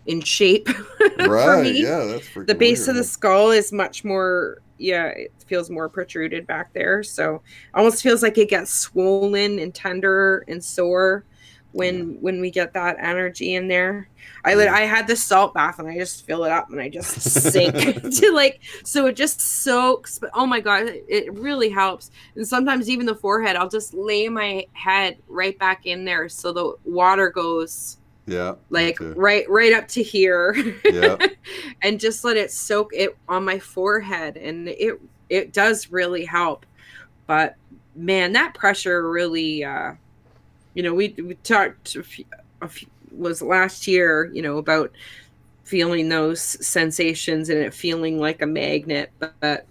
B: in shape for
A: Right.
B: me.
A: Yeah. That's
B: The
A: freaking
B: base of the
A: weird.
B: skull is much more, yeah, it feels more protruded back there. So almost feels like it gets swollen and tender and sore
A: Yeah.
B: when we get that energy in there.
A: Yeah.
B: I had this salt bath and I just fill it up and I just sink to like, so it just soaks. But oh my god, it really helps. And sometimes even the forehead, I'll just lay my head right back in there so the water goes
A: Yeah. Me
B: like
A: too.
B: right up to here
A: Yeah.
B: and just let it soak it on my forehead, and it does really help. But man, that pressure really we talked was last year, about feeling those sensations and it feeling like a magnet, but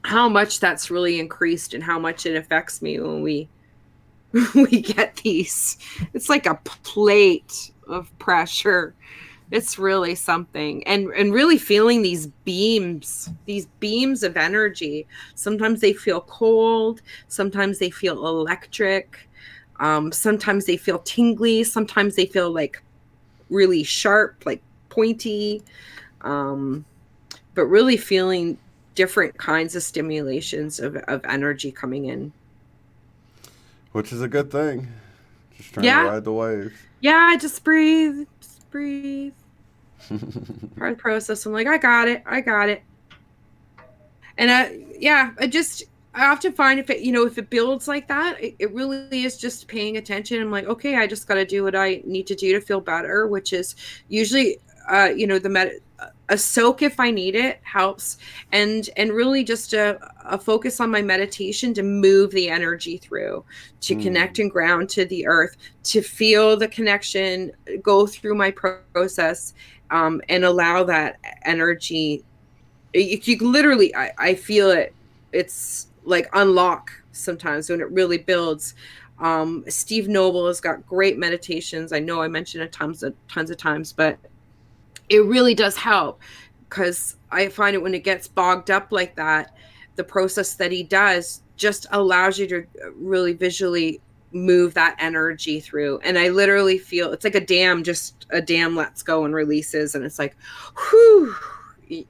B: how much that's really increased and how much it affects me when we we get these. It's like a plate of pressure. It's really something. And really feeling these beams of energy. Sometimes they feel cold, sometimes they feel electric, sometimes they feel tingly, sometimes they feel like really sharp, like pointy. Um, but really feeling different kinds of stimulations of energy coming in.
A: Which is a good thing. Just trying to
B: Yeah.
A: ride the waves.
B: Yeah, just breathe. Just breathe. Part of the process. I'm like, I got it. I got it. And yeah, I often find if it builds like that, it really is just paying attention. I'm like, okay, I just got to do what I need to do to feel better, which is usually, a soak if I need it helps, and really just a focus on my meditation to move the energy through, to connect
A: Hmm.
B: and ground to the earth, to feel the connection, go through my process, and allow that energy. You literally, I feel it. It's like unlock sometimes when it really builds. Steve Noble has got great meditations. I know I mentioned it tons of times, but it really does help, because I find it when it gets bogged up like that, the process that he does just allows you to really visually move that energy through. And I literally feel it's like just a dam lets go and releases, and it's like, whew, you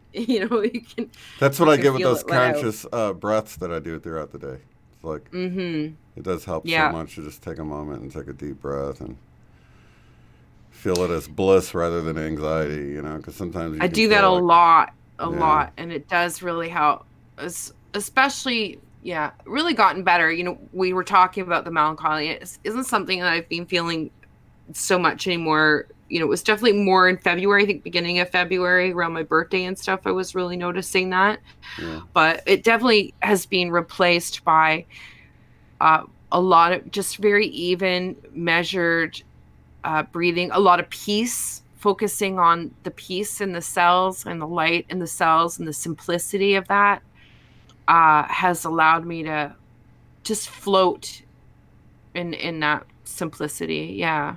A: That's what
B: you
A: I
B: can
A: get with
B: feel
A: those
B: it let out.
A: conscious breaths that I do throughout the day. It's like
B: Mm-hmm.
A: it does help so
B: Yeah.
A: much to just take a moment and take a deep breath and feel it as bliss rather than anxiety. Because sometimes you
B: I
A: can
B: do that
A: feel like,
B: a
A: yeah,
B: lot, and it does really help. Especially, yeah, really gotten better. We were talking about the melancholy. It isn't something that I've been feeling so much anymore. It was definitely more in February, I think beginning of February, around my birthday and stuff. I was really noticing that.
A: yeah,
B: But it definitely has been replaced by a lot of just very even, measured breathing, a lot of peace, focusing on the peace in the cells and the light in the cells and the simplicity of that has allowed me to just float in that simplicity. Yeah.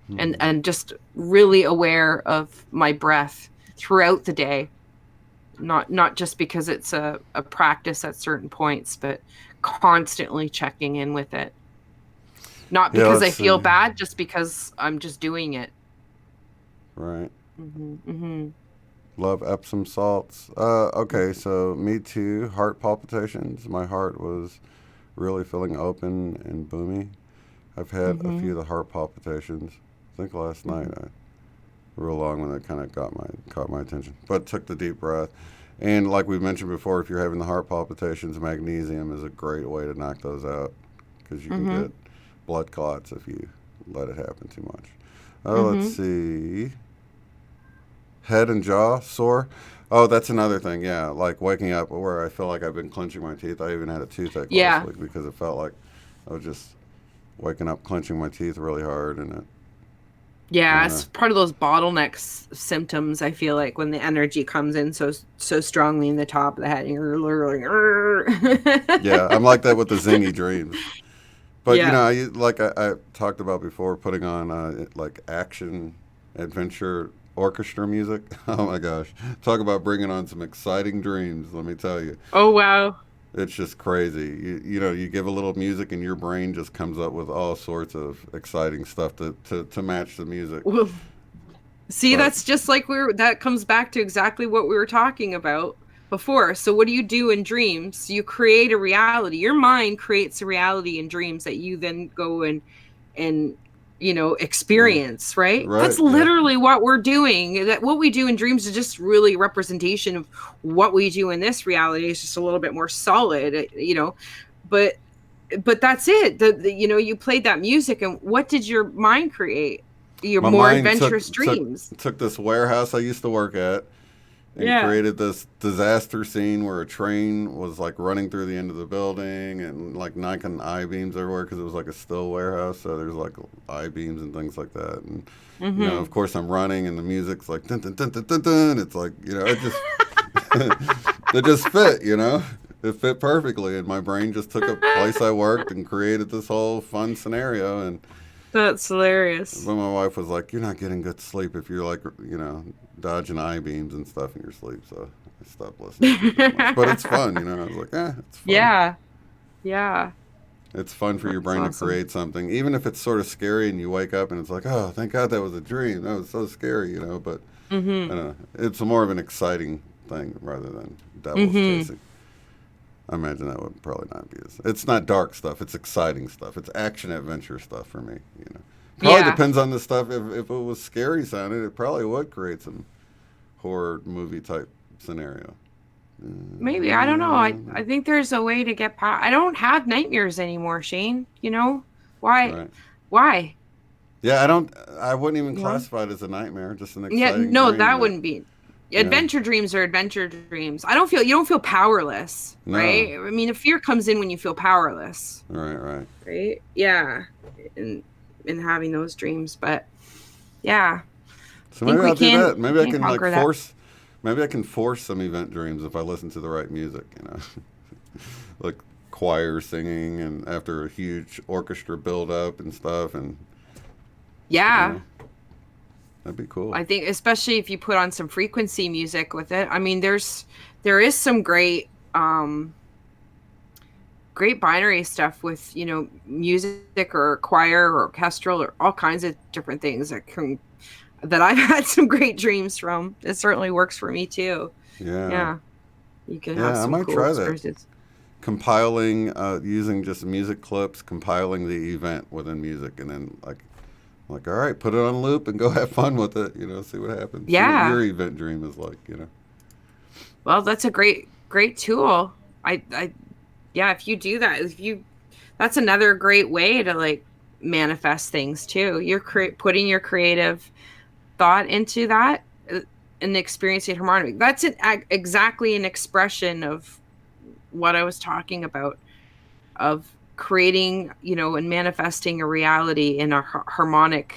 A: Hmm.
B: and just really aware of my breath throughout the day. Not just because it's a practice at certain points, but constantly checking in with it. Not
A: Yeah,
B: because
A: let's
B: I feel
A: see.
B: bad, just because I'm just doing it.
A: Right.
B: Hmm.
A: Love Epsom salts. Okay, so me too. Heart palpitations. My heart was really feeling open and boomy. I've had a few
B: Hmm.
A: of the heart palpitations. I think last night
B: Hmm.
A: I real long when that kind of caught my attention. But took the deep breath, and like we mentioned before, if you're having the heart palpitations, magnesium is a great way to knock those out because you can
B: Hmm.
A: get blood clots if you let it happen too much. Let's
B: Hmm.
A: see. Head and jaw sore. Oh, that's another thing. Yeah, like waking up where I feel like I've been clenching my teeth. I even had a toothache last
B: Yeah.
A: week because it felt like I was just waking up clenching my teeth really hard, and it
B: Yeah,
A: kind of
B: it's part of those bottlenecks symptoms. I feel like when the energy comes in so strongly in the top of the head, you're literally,
A: yeah. I'm like that with the zingy dreams. But
B: yeah.
A: like I talked about before, putting on like action adventure orchestra music. Oh my gosh, talk about bringing on some exciting dreams. Let me tell you,
B: Oh wow.
A: it's just crazy. You give a little music and your brain just comes up with all sorts of exciting stuff to match the music.
B: Well, see,
A: But
B: that's just like that comes back to exactly what we were talking about before. So what do you do in dreams? You create a reality. Your mind creates a reality in dreams that you then go and
A: yeah,
B: experience, right? That's
A: right, yeah,
B: literally what we're doing. That what we do in dreams is just really a representation of what we do in this reality. Is just a little bit more solid. But that's it. You played that music, and what did your mind create? Your
A: my
B: more
A: mind
B: adventurous dreams.
A: took this warehouse I used to work at and
B: Yeah.
A: created this disaster scene where a train was like running through the end of the building and like Nikon I beams everywhere because it was like a still warehouse. So there's like I beams and things like that. And of
B: Mm-hmm.
A: course I'm running and the music's like dun dun dun dun dun dun. It's like it just it just fit. It fit perfectly, and my brain just took a place I worked and created this whole fun scenario. And
B: That's hilarious.
A: but my wife was like, "You're not getting good sleep if you're like, dodging I beams and stuff in your sleep." So I stopped listening to it as much. But it's fun. I was like, it's fun.
B: Yeah. Yeah.
A: It's fun for your
B: That's
A: brain to
B: awesome.
A: create something, even if it's sort of scary, and you wake up and it's like, "Oh, thank God that was a dream. That was so scary." But I
B: Mm-hmm.
A: don't know. It's more of an exciting thing rather than devils
B: Mm-hmm.
A: chasing. I imagine that would probably not be as. It's not dark stuff. It's exciting stuff. It's action adventure stuff for me. Probably
B: Yeah.
A: depends on the stuff. If it was scary sounding, it probably would create some horror movie type scenario.
B: Maybe. I don't know. I think there's a way to get past. I don't have nightmares anymore, Shane. Why?
A: Right.
B: Why?
A: Yeah, I don't. I wouldn't even
B: You know?
A: classify it as a nightmare. Just an
B: Yeah,
A: exciting
B: no,
A: dream
B: that
A: that.
B: wouldn't be.
A: Yeah.
B: Adventure dreams are adventure dreams. I don't feel you don't feel powerless,
A: No.
B: right? I mean, the fear comes in when you feel powerless,
A: Right. Right.
B: right? Yeah. In in having those dreams, but yeah, I
A: So maybe
B: think
A: I'll do that.
B: we
A: Maybe I
B: can
A: can like
B: conquer that.
A: force. Maybe I can force some event dreams if I listen to the right music. Like choir singing and after a huge orchestra build up and stuff and you
B: Yeah.
A: know that'd be cool.
B: I think especially if you put on some frequency music with it. I mean, there is some great binary stuff with, music or choir or orchestral or all kinds of different things that I've had some great dreams from. It certainly works for me too.
A: Yeah.
B: Yeah. You can have
A: Yeah, I
B: some
A: might
B: cool
A: try that.
B: experiences.
A: Compiling using just music clips, compiling the event within music and then like all right, put it on loop and go have fun with it, see what happens. See what
B: Yeah.
A: your event dream is like.
B: Well, that's a great tool. I yeah, if you do that, if you that's another great way to like manifest things too. You're putting your creative thought into that and experiencing harmonic. That's exactly an expression of what I was talking about of creating, and manifesting a reality in a harmonic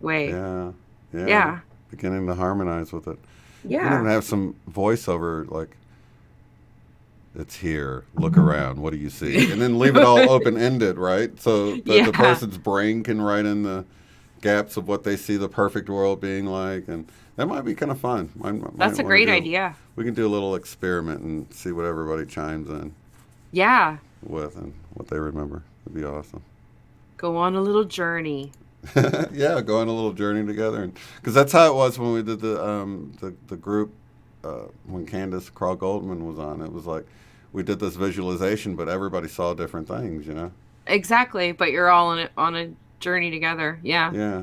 B: way.
A: Yeah. Yeah.
B: Yeah.
A: Beginning to harmonize with it. You can even
B: Yeah.
A: have some voiceover like it's here. Look around. What do you see? And then leave it all open ended, right? So that the
B: Yeah.
A: person's brain can write in the gaps of what they see the perfect world being like, and that might be kind of fun.
B: That's a great idea.
A: We can do a little experiment and see what everybody chimes in
B: Yeah.
A: with and what they remember. It'd be awesome.
B: Go on a little journey.
A: Yeah, go on a little journey together, and because that's how it was when we did the group when Candace Crawl Goldman was on. It was like we did this visualization, but everybody saw different things, you know.
B: Exactly, but you're all on a journey together. Yeah.
A: Yeah,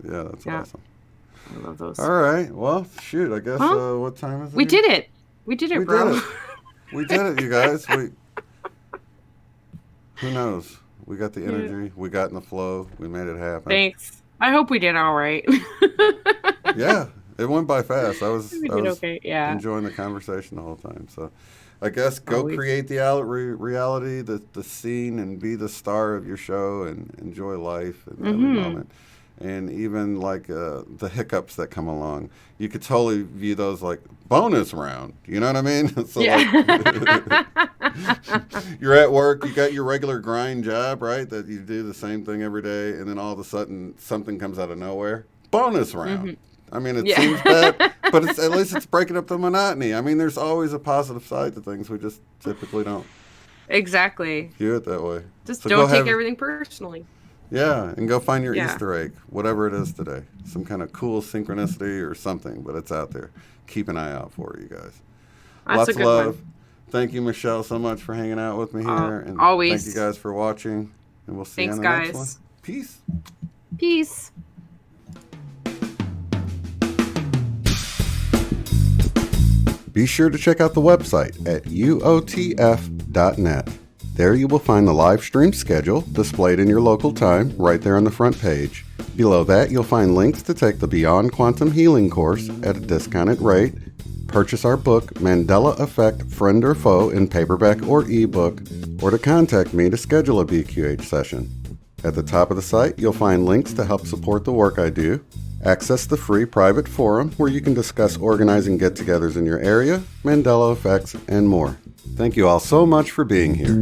A: that's awesome.
B: I love those.
A: All right, well, shoot, I guess what time is it?
B: We did it. We did it, bro.
A: We did it, you guys. Who knows? We got the energy. We got in the flow. We made it happen.
B: Thanks. I hope we did all right.
A: Yeah, it went by fast. I was
B: okay. Yeah.
A: Enjoying the conversation the whole time. So I guess go create the reality, the scene, and be the star of your show and enjoy life in every moment. And even like the hiccups that come along, you could totally view those like bonus round. You know what I mean? So like, you're at work, you got your regular grind job, right? That you do the same thing every day, and then all of a sudden something comes out of nowhere. Bonus round. I mean, it seems bad, but at least it's breaking up the monotony. I mean, there's always a positive side to things. We just typically don't.
B: Exactly.
A: View it that way.
B: Just don't take everything personally.
A: Yeah, and go find your Easter egg, whatever it is today. Some kind of cool synchronicity or something, but it's out there. Keep an eye out for it, you guys.
B: That's
A: Lots
B: a good
A: of love.
B: one.
A: Thank you, Michelle, so much for hanging out with me here. And
B: always.
A: Thank you guys for watching, and we'll see you on the next one. Peace.
B: Peace.
A: Be sure to check out the website at uotf.net. There you will find the live stream schedule displayed in your local time right there on the front page. Below that, you'll find links to take the Beyond Quantum Healing course at a discounted rate, purchase our book, Mandela Effect, Friend or Foe, in paperback or ebook, or to contact me to schedule a BQH session. At the top of the site, you'll find links to help support the work I do, access the free private forum where you can discuss organizing get-togethers in your area, Mandela effects, and more. Thank you all so much for being here.